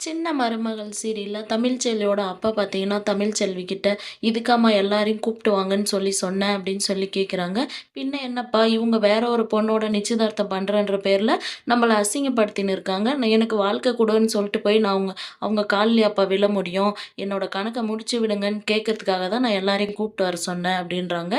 சின்ன மருமகள் சீரியல்ல தமிழ்ச்செல்வியோட அப்பா பார்த்தீங்கன்னா, தமிழ்ச்செல்வி கிட்ட "இதுக்காம்மா எல்லாரையும் கூப்பிட்டு வாங்கன்னு சொல்லி சொன்னேன்" அப்படின்னு சொல்லி கேட்குறாங்க. "பின்ன என்னப்பா இவங்க வேற ஒரு பொண்ணோட நிச்சயதார்த்தம் பண்றேன்ற பேர்ல நம்மள அசிங்கப்படுத்தின்னு இருக்காங்க. எனக்கு வாழ்க்கை குடுன்னு சொல்லிட்டு போய் நான் அவங்க அவங்க கால்லயாப்பா விழ முடியும். என்னோட கணக்க முடிச்சு விடுங்கன்னு கேட்கறதுக்காக தான் நான் எல்லாரையும் கூப்பிட்டு வர சொன்னேன்" அப்படின்றாங்க.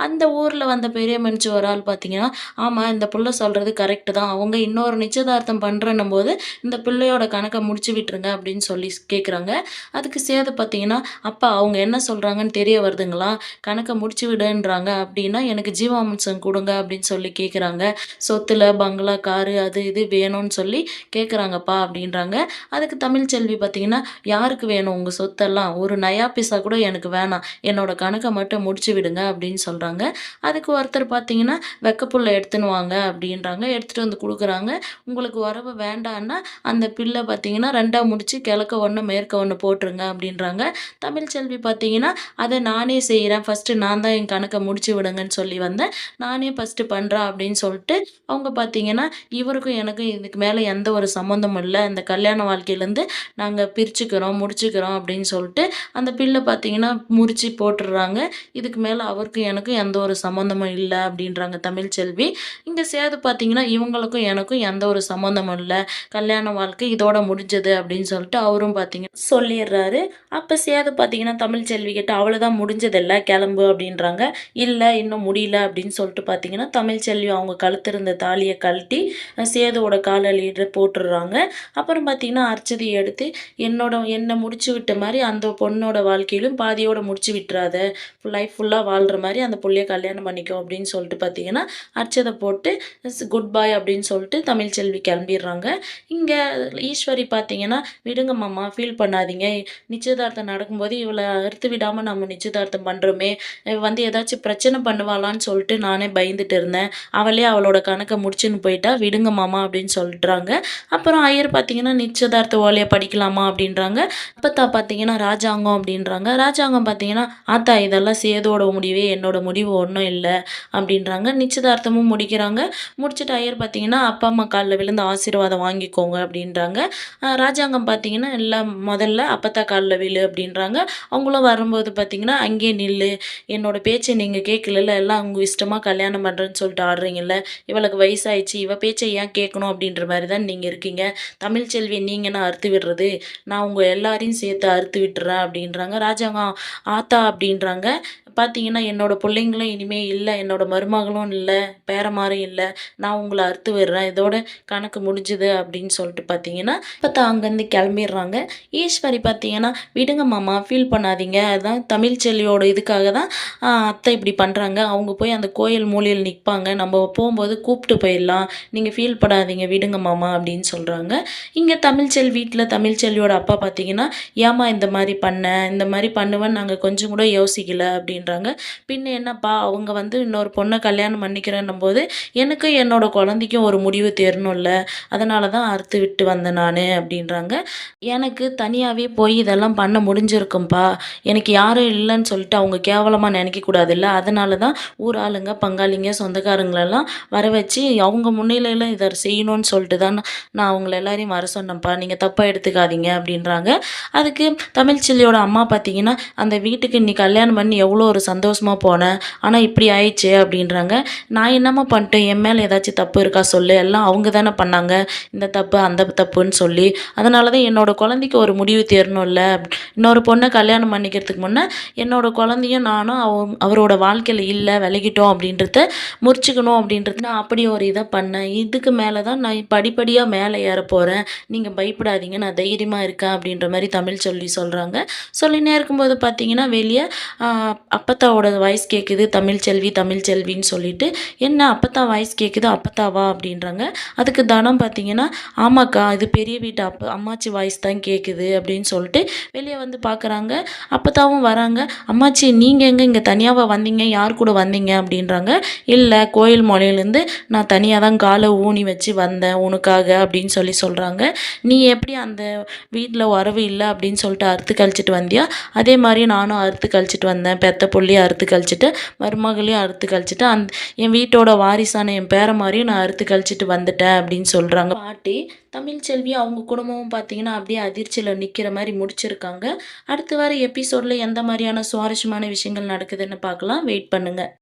அந்த ஊர்ல வந்த பெரிய மனுச்சி ஒரு ஆள் பார்த்தீங்கன்னா, "ஆமா இந்த புள்ள சொல்றது கரெக்ட் தான். அவங்க இன்னொரு நிச்சயதார்த்தம் பண்றேன்னும்போது இந்த பிள்ளையோட கணக்க முடிச்சு விட்டுருங்க அப்படின்னு சொல்லி கேட்குறாங்க. அதுக்கு சேது பார்த்தீங்கன்னா, "அப்பா அவங்க என்ன சொல்றாங்கன்னு தெரிய வருதுங்களா? கணக்க முடிச்சு விடுன்றாங்க அப்படின்னா, எனக்கு ஜீவாம்சம் குடுங்க" அப்படின்னு சொல்லி கேட்குறாங்க. சொத்துல பங்களா, காரு அது இது வேணும்னு சொல்லி கேட்குறாங்கப்பா அப்படின்றாங்க. அதுக்கு தமிழ்ச்செல்வி பார்த்தீங்கன்னா, "யாருக்கு வேணும் உங்க சொத்தெல்லாம்? ஒரு நயா பைசா கூட எனக்கு வேணாம். என்னோட கணக்க மட்டும் முடிச்சு விடுங்க" அப்படின்னு சொல்றாங்க. அதுக்கு ஒருத்தர் பார்த்தீங்கன்னா, "வெக்கப்புள்ள எடுத்துன்னு வாங்க" அப்படின்றாங்க. எடுத்துட்டு வந்து குடுக்குறாங்க. உங்களுக்கு உறவு வேண்டான்னா, அந்த பில்ல பார்த்தீங்கன்னா 2ஆ முடிச்சு கிழக்க 1 மேற்க 1 போட்டுருங்க அப்படின்றாங்க. தமிழ்ச்செல்வி பார்த்தீங்கன்னா, "அத நானே செய்றேன். ஃபர்ஸ்ட்டு நான் தான் என் கணக்க முடிச்சு விடுங்கன்னு சொல்லி வந்தேன். நானே ஃபர்ஸ்ட்டு பண்றேன்" அப்படின்னு சொல்லிட்டு அவங்க பார்த்தீங்கன்னா, "இவருக்கும் எனக்கும் இதுக்கு மேல எந்த ஒரு சம்மந்தமும் இல்ல. இந்த கல்யாண வாழ்க்கையிலேருந்து நாங்க பிரிச்சுக்கிறோம், முடிச்சுக்கிறோம்" அப்படின்னு சொல்லிட்டு அந்த பில்ல பார்த்தீங்கன்னா முறிச்சு போட்டுர்றாங்க. "இதுக்கு மேல அவருக்கும் எனக்கும் எந்த ஒரு சம்மந்தமும் இல்ல" அப்படின்றாங்க தமிழ்ச்செல்வி. இங்க சேது பார்த்தீங்கன்னா, "இவங்களுக்கும் எனக்கும் எந்த ஒரு சம்மந்தமும் இல்ல. கல்யாண வாழ்க்கை இதோட முடிஞ்சது" அப்படின்னு சொல்லிட்டு அவரும் பார்த்தீங்கன்னா சொல்லிடுறாரு. அப்ப சேது பார்த்தீங்கன்னா தமிழ்ச்செல்வி கிட்ட "அவ்வளோதான் முடிஞ்சதில்ல கிளம்பு" அப்படின்றாங்க. "இல்ல இன்னும் முடியல" அப்படின்னு சொல்லிட்டு பார்த்தீங்கன்னா, தமிழ்ச்செல்வி அவங்க கழுத்துல இருந்த தாலிய கழட்டி சேதுவோட காலடியில போட்டுர்றாங்க. அப்புறம் பார்த்தீங்கன்னா, அர்ச்சதைய எடுத்து என்ன முடிச்சு விட்ட மாரி அந்த பொண்ணோட வாழ்க்கையிலும் பாதியோட முடிச்சு விட்டுறாத. லைஃப் ஃபுல்லா வாழ்ற மாரி அந்த புள்ளைய கல்யாணம் பண்ணிக்கோ அப்படின்னு சொல்லிட்டு பார்த்தீங்கன்னா, அர்ச்சத போட்டு குட் பாய் அப்படின்னு சொல்லிட்டு தமிழ்ச்செல்வி கிளம்பிர்றாங்க. இங்க ஈஸ்வரி பார்த்தீங்கன்னா, "விடுங்க மாமா ஃபீல் பண்ணாதீங்க. நிச்சயதார்த்தம் நடக்கும்போது இவள அறுத்து விடாம நம்ம நிச்சயதார்த்தம் பண்றோமே! இவ வந்து ஏதாச்சும் பிரச்சனை பண்ணுவாளான்னு சொல்லிட்டு நானே பயந்துட்டு இருந்தேன். அவளே அவளோட கணக்க முடிச்சுன்னு போயிட்டா. விடுங்க மாமா" அப்படின்னு சொல்றாங்க. அப்புறம் ஐயர் பார்த்தீங்கன்னா, "நிச்சயதார்த்த ஓலைய படிக்கலாமா?" அப்படின்றாங்க. அப்பத்தா பார்த்தீங்கன்னா, "ராஜாங்கம்" அப்படின்றாங்க. ராஜாங்கம் பார்த்தீங்கன்னா, "ஆத்தா இதெல்லாம் சேதோட முடிவு. என்னோட முடிவு ஒண்ணும் இல்ல" அப்படின்றாங்க. நிச்சயதார்த்தமும் முடிக்கிறாங்க. முடிச்சுட்டு ஐயர் பார்த்தீங்கன்னா, "அப்பா, அம்மா கால்ல விழுந்து ஆசீர்வாதம் வாங்கிக்கோங்க" அப்படின்றாங்க. ராஜாங்கம் பார்த்தீங்கன்னா, "எல்லாம் முதல்ல அப்பத்தா கால்ல விழு" அப்படின்றாங்க. அவங்களும் வரும்போது பார்த்தீங்கன்னா, "அங்கேயே நில்லு. என்னோட பேச்ச நீங்க கேட்கலல்ல. எல்லாம் உங்க இஷ்டமா கல்யாணம் பண்றேன்னு சொல்லிட்டு ஆடுறீங்கல்ல. இவளுக்கு வயசாயிடுச்சு. இவ பேச்ச ஏன் கேட்கணும் அப்படின்ற மாரி தான் நீங்க இருக்கீங்க. தமிழ்ச்செல்விய நீங்க என்ன அறுத்து விடுறது? நான் உங்க எல்லாரையும் சேர்த்து அறுத்து விட்டுறேன்" அப்படின்றாங்க. ராஜாங்கம் "ஆத்தா" அப்படின்றாங்க. பார்த்தீங்கன்னா, "என்னோட புள்ளைங்களும் இனிமே இல்ல. என்னோட மருமகளும் இல்ல. பேரன்மாரும் இல்ல. நான் உங்கள அறுத்து விடுறேன். இதோட கணக்கு முடிஞ்சுது" அப்படின்னு சொல்லிட்டு பார்த்தீங்கன்னா, அப்பத்தா அங்கேருந்து கிளம்பிடுறாங்க. ஈஸ்வரி பார்த்தீங்கன்னா, "விடுங்க மாமா ஃபீல் பண்ணாதீங்க. அதான் தமிழ்ச்செல்வியோட இதுக்காக தான் அத்தை இப்படி பண்றாங்க. அவங்க போய் அந்த கோயில் மூலையில நிப்பாங்க. நம்ம போம்போது கூப்பிட்டு போயிடலாம். நீங்க ஃபீல் படாதீங்க. விடுங்க மாமா" அப்படின்னு சொல்றாங்க. இங்க வீட்ல தமிழ்ச்செல்வியோட அப்பா பார்த்தீங்கன்னா, "ஏம்மா இந்த மாரி பண்ண? இந்த மாரி பண்ணுவேன்னு நாங்க கொஞ்சம் கூட யோசிக்கல" அப்படின்றாங்க. "பின்ன என்னப்பா அவங்க வந்து இன்னொரு பொண்ண கல்யாணம் பண்ணிக்கிறேன்னும்போது, எனக்கும் என்னோட குழந்தைக்கும் ஒரு முடிவு தெரியணும்ல. அதனால தான் அறுத்து விட்டு வந்தேன் நானு" அப்படின்றாங்க. "எனக்கு தனியாவே போய் இதெல்லாம் பண்ண முடிஞ்சிருக்கும்பா. எனக்கு யாரும் இல்லன்னு சொல்லிட்டு அவங்க கேவலமா நினைக்கக்கூடாதுல்ல. அதனால தான் ஊர் ஆளுங்க, பங்காளிங்க, சொந்தக்காரங்களெல்லாம் வர வச்சு அவங்க முன்னிலையில இத செய்யணும்னு சொல்லிட்டு தான் நான் அவங்கள எல்லாரையும் வர சொன்னேன்ப்பா. நீங்க தப்பா எடுத்துக்காதீங்க" அப்படின்றாங்க. அதுக்கு தமிழ்ச்செல்வியோட அம்மா பார்த்தீங்கன்னா, "அந்த வீட்டுக்கு நீ கல்யாணம் பண்ணி எவ்வளோ ஒரு சந்தோஷமா போன. ஆனா இப்படி ஆயிடுச்சே" அப்படின்றாங்க. "நான் என்னம்மா பண்ணிட்டேன்? என் மேல ஏதாச்சும் தப்பு இருக்கா சொல்லு. எல்லாம் அவங்க தானே பண்ணாங்க. இந்த தப்பு, அந்த தப்புன்னு சொல்லி. அதனால தான் என்னோட குழந்தைக்கு ஒரு முடிவு தெரியணும்ல. இன்னொரு பொண்ண கல்யாணம் பண்ணிக்கிறதுக்கு முன்ன என்னோட குழந்தையும் நானும் அவரோட வாழ்க்கையில இல்ல, விலகிட்டோம் அப்படின்றத முறிச்சுக்கணும் அப்படின்றது நான் அப்படி ஒரு இத பண்ணேன். இதுக்கு மேல தான் நான் படிப்படியா மேல ஏறப் போறேன். நீங்க பயப்படாதீங்க. நான் தைரியமா இருக்கேன்" அப்படின்ற மாரி தமிழ்ச்செல்வி சொல்றாங்க. சொல்லினே இருக்கும்போது பார்த்தீங்கன்னா, வெளிய அ அப்பத்தாவோட வாய்ஸ் கேட்குது. "தமிழ்ச்செல்வி, தமிழ்ச்செல்வின்னு" சொல்லிட்டு. "என்ன அப்பத்தா வாய்ஸ் கேட்குது, அப்பத்தாவா?" அப்படின்றாங்க. அதுக்கு தனம் பார்த்தீங்கன்னா, "ஆமாக்கா, இது பெரிய வீட்டு அம்மாச்சி வாய்ஸ் தான் கேட்குது" அப்படின்னு சொல்லிட்டு வெளிய வந்து பார்க்குறாங்க. அப்பத்தாவும் வராங்க. "அம்மாச்சி நீங்க எங்க இங்க தனியாவா வந்தீங்க? யார் கூட வந்தீங்க?" அப்படின்றாங்க. "இல்ல, கோயில் மொனையிலேருந்து நான் தனியா தான் கால ஊனி வச்சு வந்தேன் உனக்காக" அப்படின்னு சொல்லி சொல்றாங்க. "நீ எப்படி அந்த வீட்ல உறவு இல்ல அப்படின்னு சொல்லிட்டு அறுத்து கழிச்சிட்டு வந்தியா? அதே மாரி நானும் அறுத்து கழிச்சிட்டு வந்தேன். பெத்த புள்ளைய அறுத்து கழிச்சிட்டு, மருமகளையும் அறுத்து கழிச்சிட்டு, என் வீட்டோட வாரிசான என் பேரன் மாரியும் நான் அறுத்து கழிச்சிட்டு வந்துட்டேன்" அப்படின்னு சொல்றாங்க பாட்டி. தமிழ்ச்செல்வியும் அவங்க குடும்பமும் பார்த்தீங்கன்னா, அப்படியே அதிர்ச்சியில நிக்கிற மாரி முடிச்சிருக்காங்க. அடுத்து வர எபிசோட்ல எந்த மாரியான சுவாரஸ்யமான விஷயங்கள் நடக்குதுன்னு பார்க்கலாம். வெயிட் பண்ணுங்க.